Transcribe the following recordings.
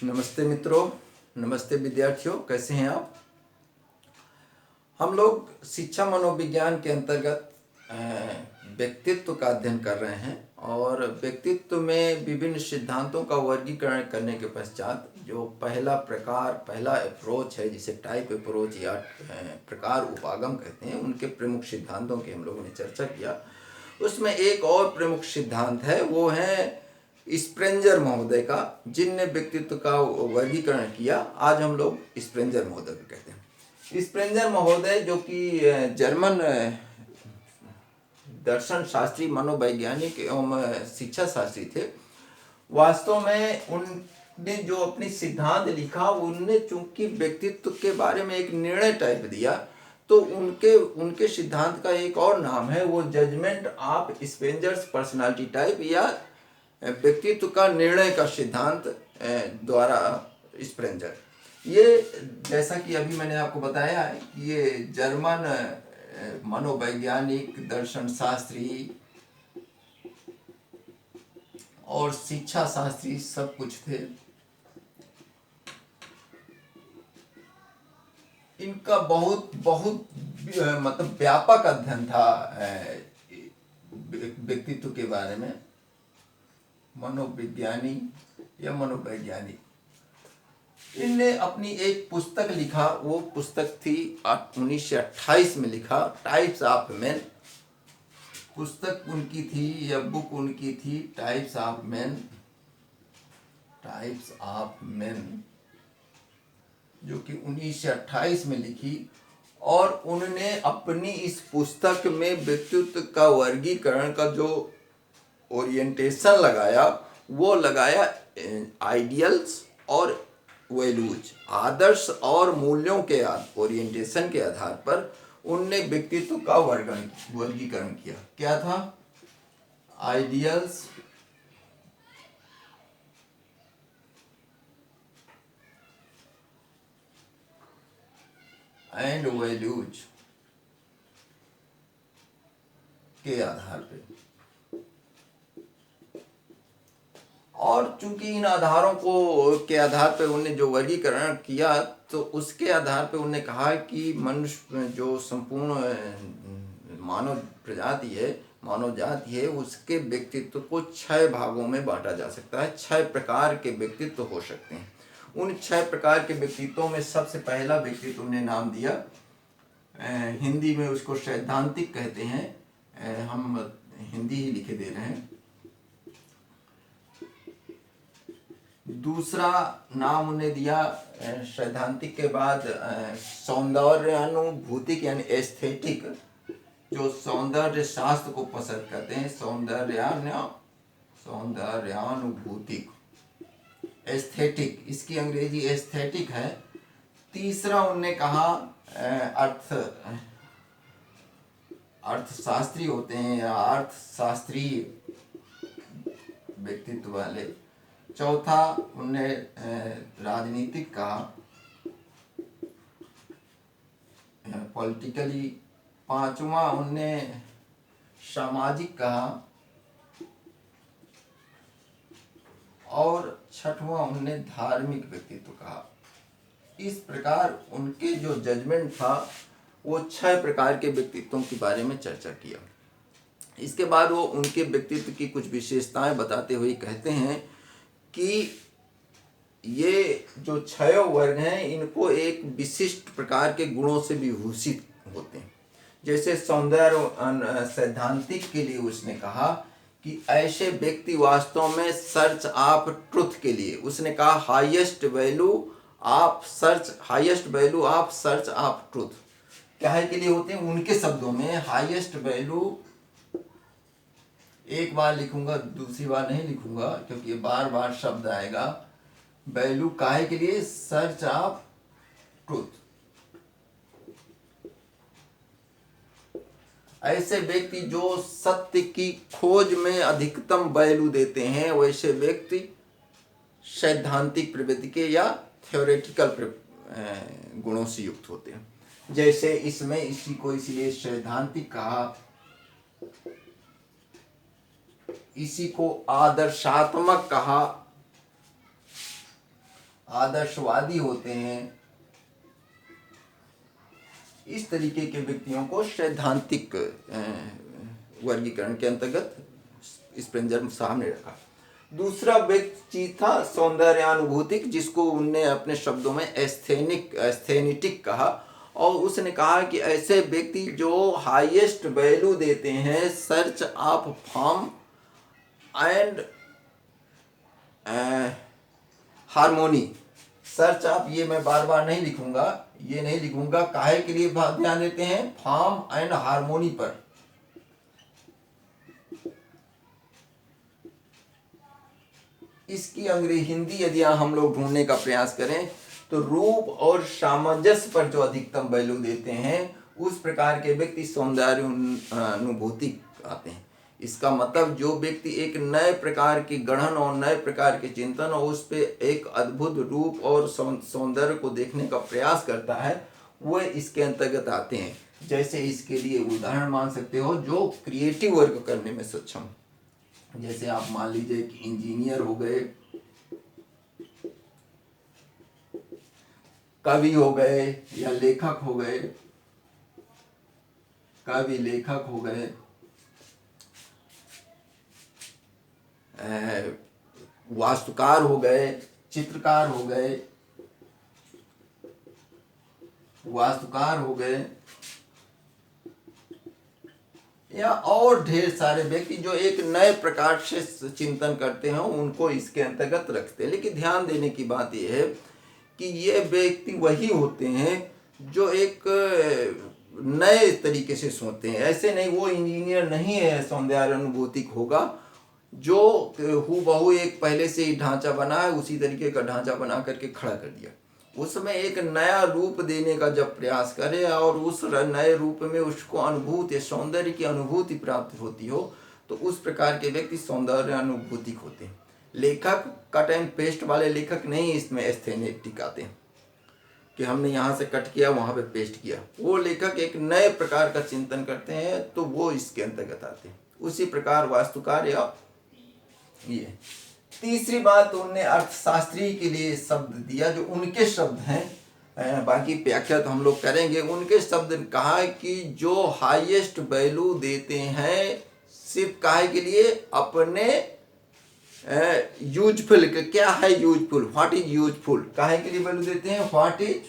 नमस्ते मित्रों, नमस्ते विद्यार्थियों, कैसे हैं आप। हम लोग शिक्षा मनोविज्ञान के अंतर्गत व्यक्तित्व का अध्ययन कर रहे हैं और व्यक्तित्व में विभिन्न सिद्धांतों का वर्गीकरण करने के पश्चात जो पहला अप्रोच है, जिसे टाइप अप्रोच या प्रकार उपागम कहते हैं, उनके प्रमुख सिद्धांतों की हम लोगों ने चर्चा किया। उसमें एक और प्रमुख सिद्धांत है, वो है स्प्रेंजर महोदय का, जिनने व्यक्तित्व का वर्गीकरण किया। आज हम लोग स्प्रेंजर महोदय को कहते हैं। स्प्रेंजर महोदय जो कि जर्मन दर्शन शास्त्री, मनोवैज्ञानिक एवं शिक्षा शास्त्री थे। वास्तव में उनने जो अपनी सिद्धांत लिखा, उनने चूंकि व्यक्तित्व के बारे में एक निर्णय टाइप दिया, तो उनके सिद्धांत का एक और नाम है, वो जजमेंट ऑफ स्प्रेंजर्स पर्सनालिटी टाइप, या व्यक्तित्व का निर्णय का सिद्धांत द्वारा स्प्रेंजर। ये जैसा कि अभी मैंने आपको बताया है कि ये जर्मन मनोवैज्ञानिक, दर्शन शास्त्री और शिक्षा शास्त्री सब कुछ थे। इनका बहुत बहुत मतलब व्यापक अध्ययन था व्यक्तित्व के बारे में। मनोविज्ञानी या मनोवैज्ञानिक, इनने अपनी एक पुस्तक लिखा। वो पुस्तक थी 1928 में लिखा, टाइप्स ऑफ मैन। पुस्तक उनकी थी या बुक उनकी थी टाइप्स ऑफ मैन, जो कि 1928 में लिखी। और उन्होंने अपनी इस पुस्तक में व्यक्तित्व का वर्गीकरण का जो ओरिएंटेशन लगाया, वो लगाया आइडियल्स और वैल्यूज, आदर्श और मूल्यों के ओरिएंटेशन के आधार पर उनने व्यक्तित्व का वर्गीकरण किया। क्या था? आइडियल्स एंड वैल्यूज के आधार पे। और चूंकि इन आधारों के आधार पर उन्होंने जो वर्गीकरण किया, तो उसके आधार पर उन्होंने कहा कि मनुष्य जो संपूर्ण मानव प्रजाति है, मानव जाति है, उसके व्यक्तित्व को 6 भागों में बांटा जा सकता है। 6 प्रकार के व्यक्तित्व हो सकते हैं। उन 6 प्रकार के व्यक्तित्वों में सबसे पहला व्यक्तित्व उन्हें नाम दिया, हिंदी में उसको सैद्धांतिक कहते हैं। हम हिंदी ही लिखे दे रहे हैं। दूसरा नाम उन्हें दिया सैद्धांतिक के बाद सौंदर्यानुभूतिक यानी एस्थेटिक, जो सौंदर्य शास्त्र को पसंद करते हैं। सौंदर्यानुभूतिक, एस्थेटिक, इसकी अंग्रेजी एस्थेटिक है। तीसरा उन्होंने कहा अर्थशास्त्री होते हैं या अर्थशास्त्रीय व्यक्तित्व वाले। चौथा उन्हें राजनीतिक कहा, पॉलिटिकली। पांचवा उन्हें सामाजिक कहा, और छठवां उन्हें धार्मिक व्यक्तित्व कहा। इस प्रकार उनके जो जजमेंट था, वो 6 प्रकार के व्यक्तित्वों के बारे में चर्चा किया। इसके बाद वो उनके व्यक्तित्व की कुछ विशेषताएं बताते हुए कहते हैं कि ये जो 6 वर्ग हैं, इनको एक विशिष्ट प्रकार के गुणों से विभूषित होते हैं। जैसे सौंदर्य सैद्धांतिक के लिए उसने कहा कि ऐसे व्यक्ति वास्तव में सर्च ऑफ ट्रुथ के लिए, उसने कहा highest value of search of truth क्या के लिए होते हैं। उनके शब्दों में हाईएस्ट वैल्यू, एक बार लिखूंगा, दूसरी बार नहीं लिखूंगा क्योंकि ये बार बार शब्द आएगा। वैल्यू काहे के लिए? Search of truth. ऐसे व्यक्ति जो सत्य की खोज में अधिकतम वैल्यू देते हैं, वैसे व्यक्ति सैद्धांतिक प्रवृत्ति के या थ्योरेटिकल गुणों से युक्त होते हैं। जैसे इसमें इसी को इसलिए सैद्धांतिक कहा, इसी को आदर्शात्मक कहा, आदर्शवादी होते हैं, इस तरीके के व्यक्तियों को सैद्धांतिक वर्गीकरण के अंतर्गत स्प्रेंजर साहब ने रखा। दूसरा व्यक्ति था सौंदर्यानुभूतिक, जिसको उनने अपने शब्दों में एस्थेनिटिक कहा, और उसने कहा कि ऐसे व्यक्ति जो हाईएस्ट वैल्यू देते हैं search of form and harmony. Search of, ये मैं बार बार नहीं लिखूंगा, ये नहीं लिखूंगा, काहे के लिए ध्यान देते हैं, फॉर्म एंड हार्मोनी पर। इसकी अंग्रेजी हिंदी यदि हम लोग ढूंढने का प्रयास करें तो रूप और सामंजस्य पर जो अधिकतम वैल्यू देते हैं उस प्रकार के व्यक्ति सौंदर्य अनुभूति आते हैं। इसका मतलब जो व्यक्ति एक नए प्रकार की गढ़न और नए प्रकार के चिंतन और उस पे एक अद्भुत रूप और सौंदर्य को देखने का प्रयास करता है, वह इसके अंतर्गत आते हैं। जैसे इसके लिए उदाहरण मान सकते हो जो क्रिएटिव वर्क करने में सक्षम, जैसे आप मान लीजिए कि इंजीनियर हो गए, कवि हो गए या लेखक हो गए, कवि लेखक हो गए, वास्तुकार हो गए, चित्रकार हो गए, वास्तुकार हो गए, या और ढेर सारे व्यक्ति जो एक नए प्रकार से चिंतन करते हैं उनको इसके अंतर्गत रखते हैं। लेकिन ध्यान देने की बात यह है कि ये व्यक्ति वही होते हैं जो एक नए तरीके से सोचते हैं। ऐसे नहीं, वो इंजीनियर नहीं है सौंदर्य अनुभूतिक होगा जो हूबहू एक पहले से ही ढांचा बना है उसी तरीके का ढांचा बना करके खड़ा कर दिया। उसमें एक नया रूप देने का जब प्रयास करे और उस नए रूप में उसको अनुभूति, सौंदर्य की अनुभूति प्राप्त होती हो, तो उस प्रकार के व्यक्ति सौंदर्य अनुभूतिक होते हैं। लेखक कट एंड पेस्ट वाले लेखक नहीं इसमें एस्थेटिक आते हैं कि हमने यहाँ से कट किया वहाँ पे पेस्ट किया। वो लेखक एक नए प्रकार का चिंतन करते हैं तो वो इसके अंतर्गत आते हैं। उसी प्रकार वास्तुकार या ये। तीसरी बात, उनने अर्थशास्त्री के लिए शब्द दिया जो उनके शब्द हैं, बाकी व्याख्या तो हम लोग करेंगे। उनके शब्द कहा कि जो हाईएस्ट वैल्यू देते हैं सिर्फ काहे के लिए, अपने यूजफुल, क्या है यूजफुल, व्हाट इज यूजफुल, काहे के लिए वैल्यू देते हैं, व्हाट इज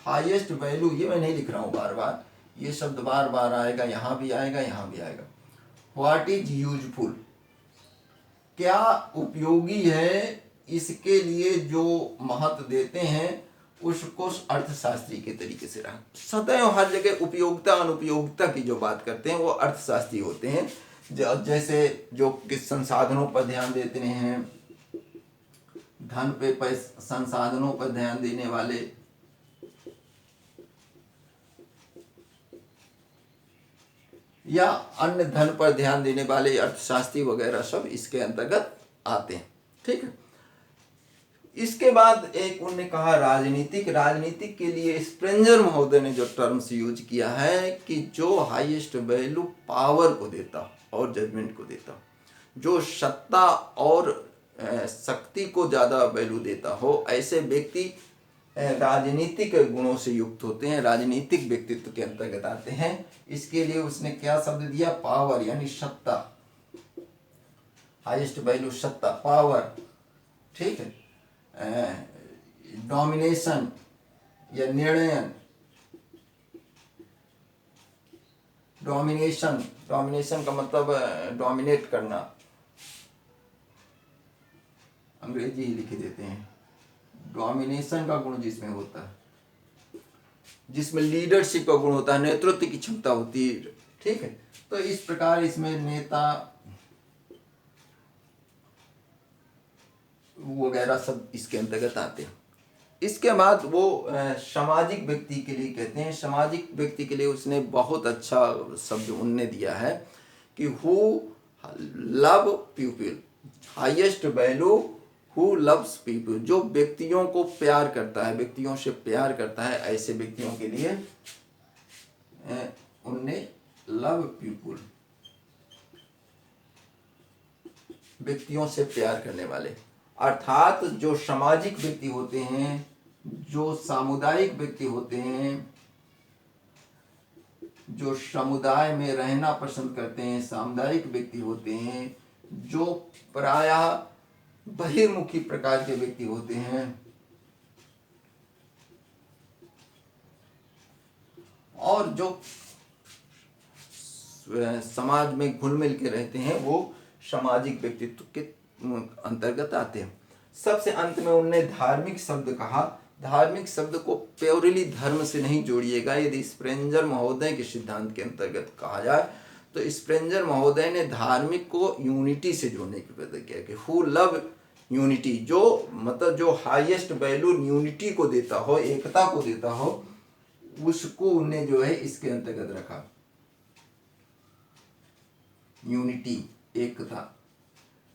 हाईएस्ट वैल्यू। ये मैं नहीं लिख रहा हूँ बार बार, ये शब्द बार बार आएगा, यहाँ भी आएगा, यहाँ भी आएगा। व्हाट इज यूजफुल, क्या उपयोगी है, इसके लिए जो महत्व देते हैं उसको अर्थशास्त्री के तरीके से रहा। सदैव हर जगह उपयोगिता अनुपयोगिता की जो बात करते हैं वो अर्थशास्त्री होते हैं। जैसे जो किस संसाधनों पर ध्यान देते हैं, धन पे संसाधनों पर ध्यान देने वाले, या अन्य धन पर ध्यान देने वाले अर्थशास्त्री वगैरह सब इसके अंतर्गत आते हैं। ठीक है। इसके बाद एक उन्होंने कहा राजनीतिक के लिए स्प्रेंजर महोदय ने जो टर्म्स यूज किया है कि जो हाईएस्ट वैल्यू पावर को देता और जजमेंट को देता, जो सत्ता और शक्ति को ज़्यादा वैल्यू देता हो, ऐसे व्यक्ति राजनीतिक गुणों से युक्त होते हैं, राजनीतिक व्यक्तित्व के अंतर्गत आते हैं। इसके लिए उसने क्या शब्द दिया, पावर यानी सत्ता, हाईएस्ट वैल्यू सत्ता, पावर। ठीक है। डोमिनेशन या निर्णयन, डोमिनेशन का मतलब डोमिनेट करना, अंग्रेजी ही लिख देते हैं। डोमिनेशन का गुण जिसमें होता है, जिसमें लीडरशिप का गुण होता है, नेतृत्व की क्षमता होती है। ठीक है। तो इस प्रकार इसमें नेता वगैरह सब इसके अंतर्गत आते हैं। इसके बाद वो सामाजिक व्यक्ति के लिए कहते हैं। सामाजिक व्यक्ति के लिए उसने बहुत अच्छा शब्द उनने दिया है कि who love people, highest value who loves people, जो व्यक्तियों को प्यार करता है, व्यक्तियों से प्यार करता है, ऐसे व्यक्तियों के लिए उनने लव पीपल, व्यक्तियों से प्यार करने वाले। अर्थात जो सामाजिक व्यक्ति होते हैं, जो सामुदायिक व्यक्ति होते हैं, जो समुदाय में रहना पसंद करते हैं, सामुदायिक व्यक्ति होते हैं, जो प्रायः बहिर्मुखी प्रकार के व्यक्ति होते हैं और जो समाज में घुल मिल के रहते हैं, वो सामाजिक व्यक्तित्व के अंतर्गत आते हैं। सबसे अंत में उनने धार्मिक शब्द कहा। धार्मिक शब्द को प्योरली धर्म से नहीं जोड़िएगा। यदि स्प्रेंजर महोदय के सिद्धांत के अंतर्गत कहा जाए तो स्प्रेंजर महोदय ने धार्मिक को यूनिटी से जोड़ने की प्रयत्न किया कि हु लव यूनिटी, जो मतलब जो हाईएस्ट वैल्यू यूनिटी को देता हो, एकता को देता हो, उसको उन्हें जो है इसके अंतर्गत रखा। यूनिटी, एकता,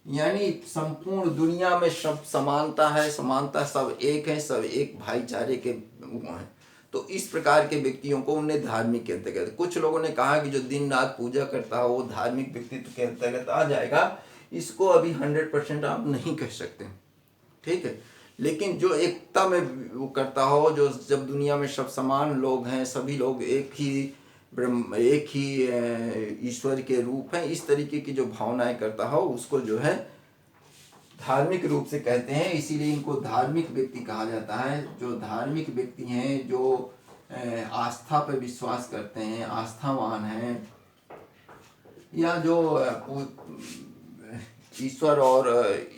यानी संपूर्ण दुनिया में सब समानता है, समानता, सब एक है, सब एक भाईचारे के हैं। तो इस प्रकार के व्यक्तियों को उन्हें धार्मिक के अंतर्गत। कुछ लोगों ने कहा कि जो दिन रात पूजा करता हो वो धार्मिक व्यक्तित्व के अंतर्गत आ जाएगा। इसको अभी 100% आप नहीं कह सकते, ठीक है। लेकिन जो एकता में वो करता हो, जो जब दुनिया में सब समान लोग हैं, सभी लोग एक ही ब्रह्म, एक ही ईश्वर के रूप हैं, इस तरीके की जो भावनाएं करता हो, उसको जो है धार्मिक रूप से कहते हैं। इसीलिए इनको धार्मिक व्यक्ति कहा जाता है। जो धार्मिक व्यक्ति हैं, जो आस्था पर विश्वास करते हैं, आस्थावान हैं, या जो ईश्वर और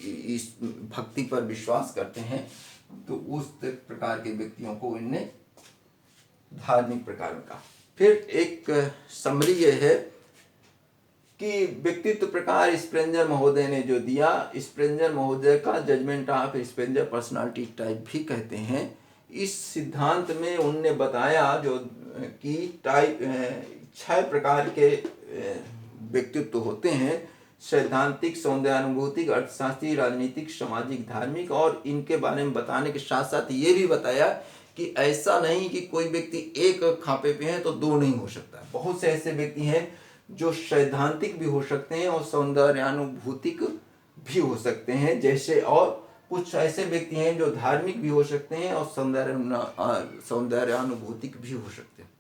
इस भक्ति पर विश्वास करते हैं, तो उस प्रकार के व्यक्तियों को इनने धार्मिक प्रकार में कहा। फिर एक समरी ये है कि व्यक्तित्व प्रकार स्प्रेंजर महोदय ने जो दिया, स्प्रेंजर महोदय का जजमेंट ऑफ स्प्रेंजर पर्सनालिटी टाइप भी कहते हैं। इस सिद्धांत में उनने बताया जो कि टाइप 6 प्रकार के व्यक्तित्व होते हैं: सैद्धांतिक, सौंदर्यानुभूतिक, अर्थशास्त्री, राजनीतिक, सामाजिक, धार्मिक। और इनके बारे में बताने के साथ साथ ये भी बताया कि ऐसा नहीं कि कोई व्यक्ति एक खापे पे है तो दो नहीं हो सकता। बहुत से ऐसे व्यक्ति हैं जो सैद्धांतिक भी हो सकते हैं और सौंदर्यानुभूतिक भी हो सकते हैं, जैसे, और कुछ ऐसे व्यक्ति हैं जो धार्मिक भी हो सकते हैं और सौंदर्यानुभूतिक भी हो सकते हैं।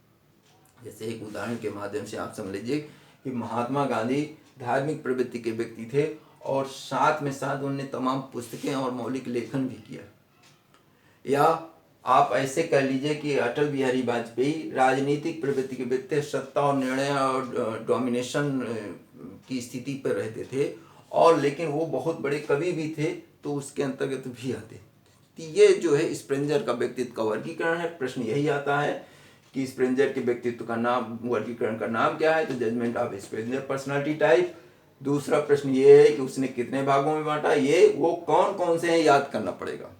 जैसे एक उदाहरण के माध्यम से आप समझ लीजिए कि महात्मा गांधी धार्मिक प्रवृत्ति के व्यक्ति थे और साथ में साथ उन्होंने तमाम पुस्तकें और मौलिक लेखन भी किया। या आप ऐसे कर लीजिए कि अटल बिहारी वाजपेयी राजनीतिक प्रवृत्ति के व्यक्ति, सत्ता और निर्णय और डोमिनेशन की स्थिति पर रहते थे, और लेकिन वो बहुत बड़े कवि भी थे, तो उसके अंतर्गत भी आते। तो ये जो है स्प्रेंजर का व्यक्तित्व का वर्गीकरण है। प्रश्न यही आता है कि स्प्रेंजर के व्यक्तित्व का नाम, वर्गीकरण का नाम क्या है? तो जजमेंट ऑफ स्प्रेंजर पर्सनालिटी टाइप। दूसरा प्रश्न ये है कि उसने कितने भागों में बांटा, ये वो कौन कौन से हैं याद करना पड़ेगा।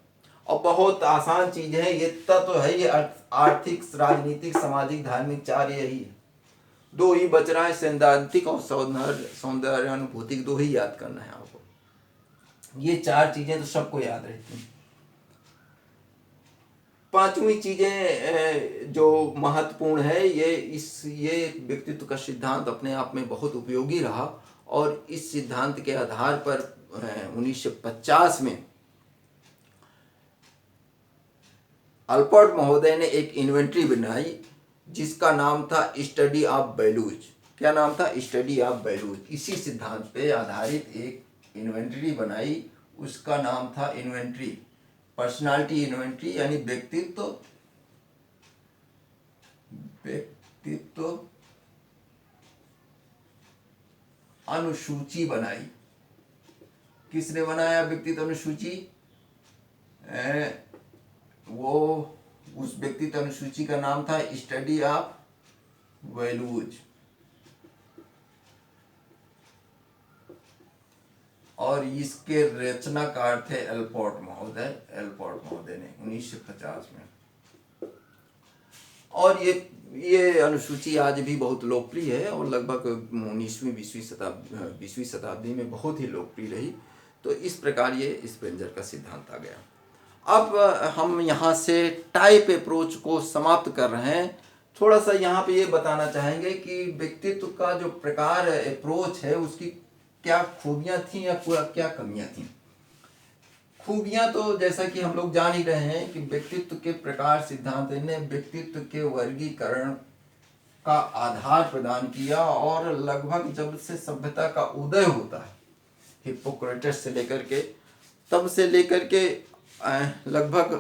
और बहुत आसान चीज है, ये तत्व है, ये आर्थिक, राजनीतिक, सामाजिक, धार्मिक, 4 यही है। 2 ही बच रहा है, सैद्धांतिक और सौंदर्यानुभूतिक, 2 ही याद करना है आपको। ये 4 चीजें तो सबको याद रहती हैं। 5वीं चीजें जो महत्वपूर्ण है, ये व्यक्तित्व का सिद्धांत अपने आप में बहुत उपयोगी रहा, और इस सिद्धांत के आधार पर 1950 में अल्बर्ट महोदय ने एक इन्वेंटरी बनाई जिसका नाम था स्टडी ऑफ वैल्यूज। क्या नाम था? Study of values. इसी सिद्धांत पे आधारित एक इन्वेंटरी बनाई, उसका नाम था इन्वेंटरी, पर्सनालिटी इन्वेंटरी, यानी व्यक्तित्व अनुसूची बनाई। किसने बनाया व्यक्तित्व अनुसूची? वो उस व्यक्तित्व अनुसूची का नाम था स्टडी ऑफ वैल्यूज, और इसके रचनाकार थे अल्बर्ट महोदय ने 1950 में। और ये अनुसूची आज भी बहुत लोकप्रिय है और लगभग 19वीं 20वीं शताब्दी में बहुत ही लोकप्रिय रही। तो इस प्रकार ये स्प्रेंजर का सिद्धांत आ गया। अब हम यहाँ से टाइप अप्रोच को समाप्त कर रहे हैं। थोड़ा सा यहाँ पे ये बताना चाहेंगे कि व्यक्तित्व का जो प्रकार अप्रोच है उसकी क्या खूबियाँ थी या क्या कमियाँ थी। खूबियां तो जैसा कि हम लोग जान ही रहे हैं कि व्यक्तित्व के प्रकार सिद्धांत ने व्यक्तित्व के वर्गीकरण का आधार प्रदान किया, और लगभग जब से सभ्यता का उदय होता है, हिप्पोक्रेटस से लेकर के तब से लेकर के लगभग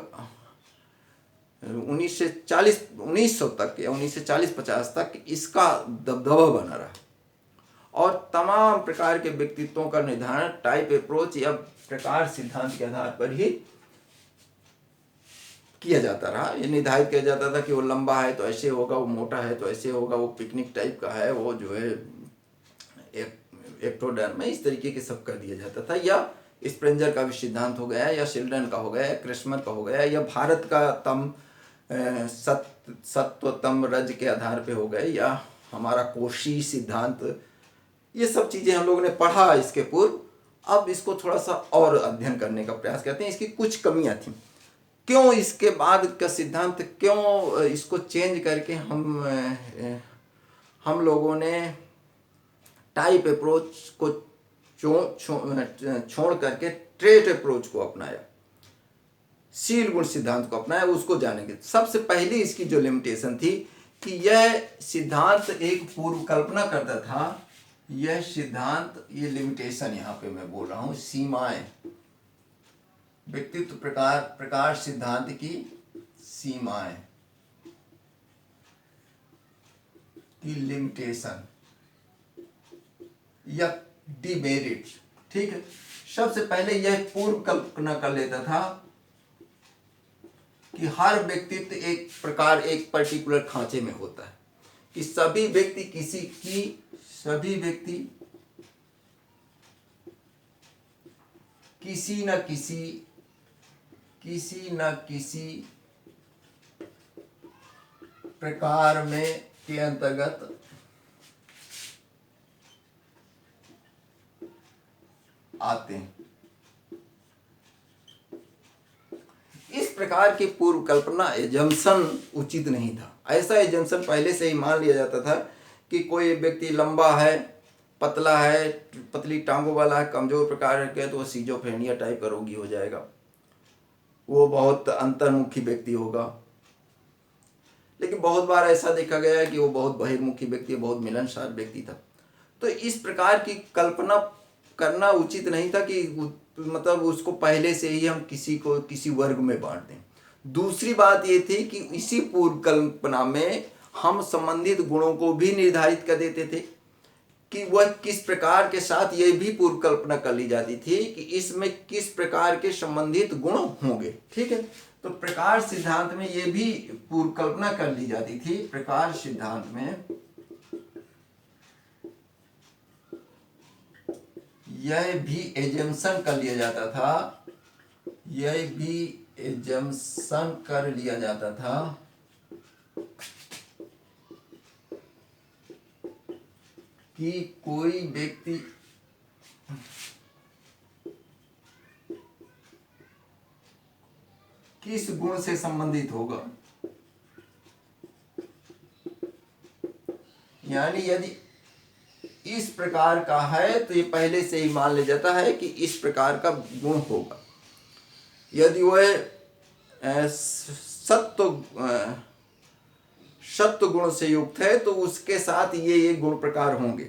1940 तक या 1940-50 तक इसका दबदबा बना रहा, और तमाम प्रकार के व्यक्तित्वों का निर्धारण टाइप अप्रोच या प्रकार सिद्धांत के आधार पर ही किया जाता रहा। ये निर्धारित किया जाता था कि वो लंबा है तो ऐसे होगा, वो मोटा है तो ऐसे होगा, वो पिकनिक टाइप का है, वो जो है एक्टोडर्म में, इस तरीके के सब कर दिया जाता था। या स्प्रेंजर का भी सिद्धांत हो गया, या शिल्डन का हो गया, या क्रिस्मर का हो गया, या भारत का सत्व तम रज के आधार पे हो गए, या हमारा कोशी सिद्धांत। ये सब चीज़ें हम लोगों ने पढ़ा इसके पूर्व। अब इसको थोड़ा सा और अध्ययन करने का प्रयास करते हैं। इसकी कुछ कमियां थी, क्यों इसके बाद का सिद्धांत, क्यों इसको चेंज करके हम लोगों ने टाइप अप्रोच को छोड़ करके ट्रेट अप्रोच को अपनाया, शील गुण सिद्धांत को अपनाया, उसको जानेंगे। सबसे पहली इसकी जो लिमिटेशन थी कि यह सिद्धांत एक पूर्व कल्पना करता था। यह सिद्धांत, ये लिमिटेशन यहाँ पे मैं बोल रहा हूँ, सीमाएं, व्यक्तित्व प्रकार सिद्धांत की सीमाएं की लिमिटेशन या डिमेरिट्स, ठीक है। सबसे पहले यह पूर्व कल्पना कर लेता था कि हर व्यक्तित्व एक प्रकार, एक पर्टिकुलर खांचे में होता है, कि सभी व्यक्ति किसी न किसी प्रकार में के अंतर्गत आते हैं। इस प्रकार की पूर्व कल्पना एजम्पशन उचित नहीं था। ऐसा एजम्पशन पहले से ही मान लिया जाता था कि कोई व्यक्ति लंबा है, पतला है, पतली टांगों वाला है, कमजोर प्रकार के, तो वो सिजोफ्रेनिया टाइप का रोगी हो जाएगा, वो बहुत अंतर्मुखी व्यक्ति होगा। लेकिन बहुत बार ऐसा देखा गया है कि वो बहुत बहिर्मुखी व्यक्ति, बहुत मिलनसार व्यक्ति था। तो इस प्रकार की कल्पना करना उचित नहीं था कि मतलब उसको पहले से ही हम किसी वर्ग में बांट दें। दूसरी बात ये थी कि इसी पूर्व कल्पना में हम संबंधित गुणों को भी निर्धारित कर देते थे कि वह किस प्रकार के साथ, ये भी पूर्व कल्पना कर ली जाती थी कि इसमें किस प्रकार के संबंधित गुण होंगे, ठीक है। तो प्रकार सिद्धांत में ये भी पूर्व कल्पना कर ली जाती थी। प्रकार सिद्धांत में यह भी एजम्पशन कर लिया जाता था, कि कोई व्यक्ति किस गुण से संबंधित होगा, यानी यदि इस प्रकार का है तो ये पहले से ही मान लिया जाता है कि इस प्रकार का गुण होगा। यदि वह सत्व गुण से युक्त है तो उसके साथ ये गुण प्रकार होंगे,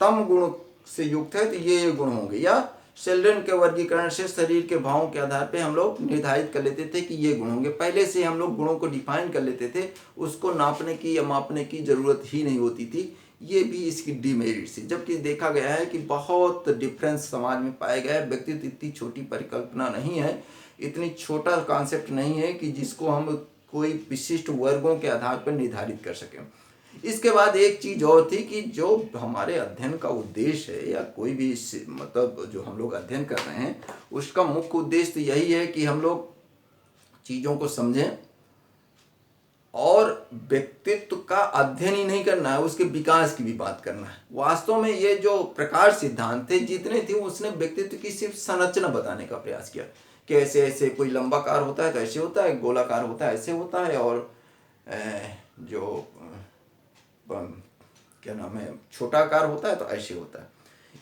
तम गुण से युक्त है तो ये गुण होंगे। या शेल्डन के वर्गीकरण से शरीर के भावों के आधार पे हम लोग निर्धारित कर लेते थे कि ये गुण होंगे। पहले से हम लोग गुणों को डिफाइन कर लेते थे, उसको नापने की या मापने की जरूरत ही नहीं होती थी। ये भी इसकी डिमेरिट्स है। जबकि देखा गया है कि बहुत डिफरेंस समाज में पाया गया है। व्यक्तित्व इतनी छोटी परिकल्पना नहीं है, इतनी छोटा कॉन्सेप्ट नहीं है कि जिसको हम कोई विशिष्ट वर्गों के आधार पर निर्धारित कर सकें। इसके बाद एक चीज और थी कि जो हमारे अध्ययन का उद्देश्य है, या कोई भी मतलब जो हम लोग अध्ययन कर रहे हैं, उसका मुख्य उद्देश्य तो यही है कि हम लोग चीजों को समझें, और व्यक्तित्व का अध्ययन ही नहीं करना है, उसके विकास की भी बात करना है। वास्तव में ये जो प्रकार सिद्धांत थे जितने थे, उसने व्यक्तित्व की सिर्फ संरचना बताने का प्रयास किया कि ऐसे ऐसे कोई लंबा कार होता है तो ऐसे होता है, गोलाकार होता है ऐसे होता है, और जो क्या नाम है, छोटा आकार होता है तो ऐसे होता है।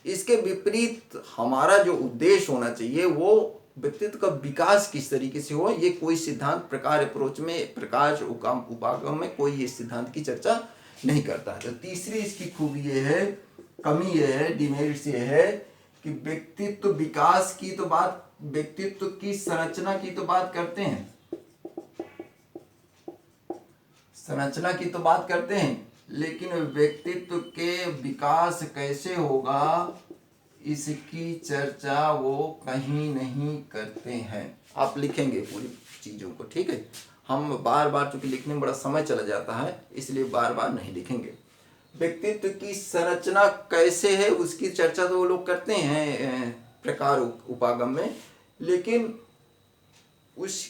इसके विपरीत हमारा जो उद्देश्य होना चाहिए वो व्यक्तित्व का विकास किस तरीके से हो, ये कोई सिद्धांत प्रकार अप्रोच में, प्रकाश उपागम में कोई ये सिद्धांत की चर्चा नहीं करता है। तो तीसरी इसकी खूबी ये है, कमी ये है, डिमेरिट्स ये है कि व्यक्तित्व विकास की तो बात, व्यक्तित्व की संरचना की तो बात करते हैं, संरचना की तो बात करते हैं, लेकिन व्यक्तित्व के विकास कैसे होगा इसकी चर्चा वो कहीं नहीं करते हैं। आप लिखेंगे पूरी चीजों को, ठीक है। हम बार बार, चूंकि लिखने में बड़ा समय चला जाता है इसलिए बार बार नहीं लिखेंगे। व्यक्तित्व की संरचना कैसे है उसकी चर्चा तो वो लोग करते हैं प्रकार उपागम में, लेकिन उस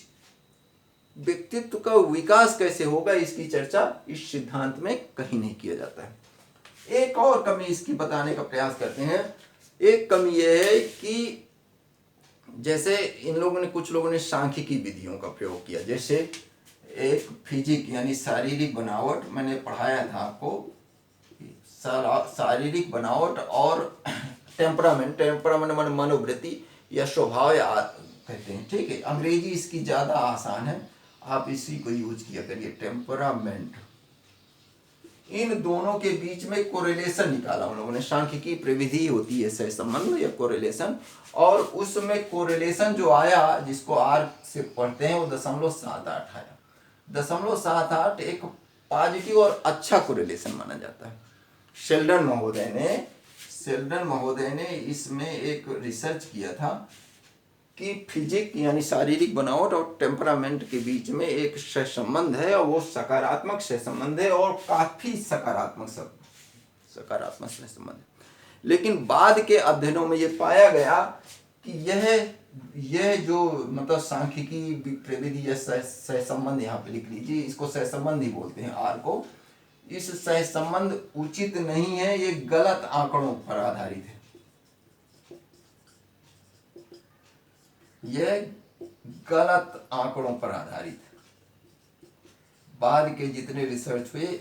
व्यक्तित्व का विकास कैसे होगा इसकी चर्चा इस सिद्धांत में कहीं नहीं किया जाता है। एक और कमी इसकी बताने का प्रयास करते हैं। एक कमी यह है कि जैसे इन लोगों ने, कुछ लोगों ने सांख्यिकी विधियों का प्रयोग किया, जैसे एक फिजिक यानी शारीरिक बनावट, मैंने पढ़ाया था आपको, शारीरिक बनावट और टेम्परामेंट मन मनोवृत्ति या स्वभाव कहते हैं, ठीक है। अंग्रेजी इसकी ज़्यादा आसान है, आप इसी को यूज किया करिए, टेम्परामेंट। इन दोनों के बीच में कोरिलेशन निकाला उन लोगों ने। सांख्यिकी प्रविधि होती है सहसंबंध या कोरिलेशन, और उसमें कोरिलेशन जो आया, जिसको आर से पढ़ते हैं, वो 0.78 आया। 0.78 एक पॉजिटिव और अच्छा कोरिलेशन माना जाता है। शेल्डन महोदय ने इसमें एक रिसर्च किया था कि फिजिक यानी शारीरिक बनावट और टेम्परामेंट के बीच में एक सहसंबंध है, और वो सकारात्मक सहसंबंध है, और काफी सकारात्मक सहसंबंध है। लेकिन बाद के अध्ययनों में ये पाया गया कि यह जो मतलब सांख्यिकी प्रविधि या सहसंबंध, यहाँ पे लिख लीजिए, इसको सहसंबंध ही बोलते हैं आर को, इस सहसंबंध उचित नहीं है, ये गलत आंकड़ों पर आधारित है। यह गलत आंकड़ों पर आधारित है। बाद के जितने रिसर्च हुए,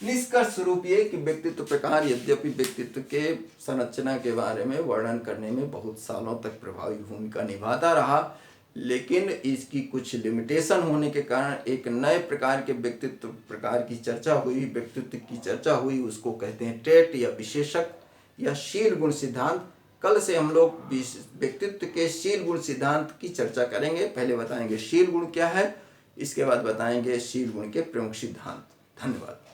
निष्कर्ष स्वरूप ये कि व्यक्तित्व प्रकार यद्यपि व्यक्तित्व के संरचना के बारे में वर्णन करने में बहुत सालों तक प्रभावी भूमिका निभाता रहा, लेकिन इसकी कुछ लिमिटेशन होने के कारण एक नए प्रकार के व्यक्तित्व प्रकार की चर्चा हुई, व्यक्तित्व की चर्चा हुई, उसको कहते हैं ट्रेट या विशेषक या शील गुण सिद्धांत। कल से हम लोग व्यक्तित्व के शील गुण सिद्धांत की चर्चा करेंगे। पहले बताएंगे शील गुण क्या है, इसके बाद बताएंगे शील गुण के प्रमुख सिद्धांत। धन्यवाद।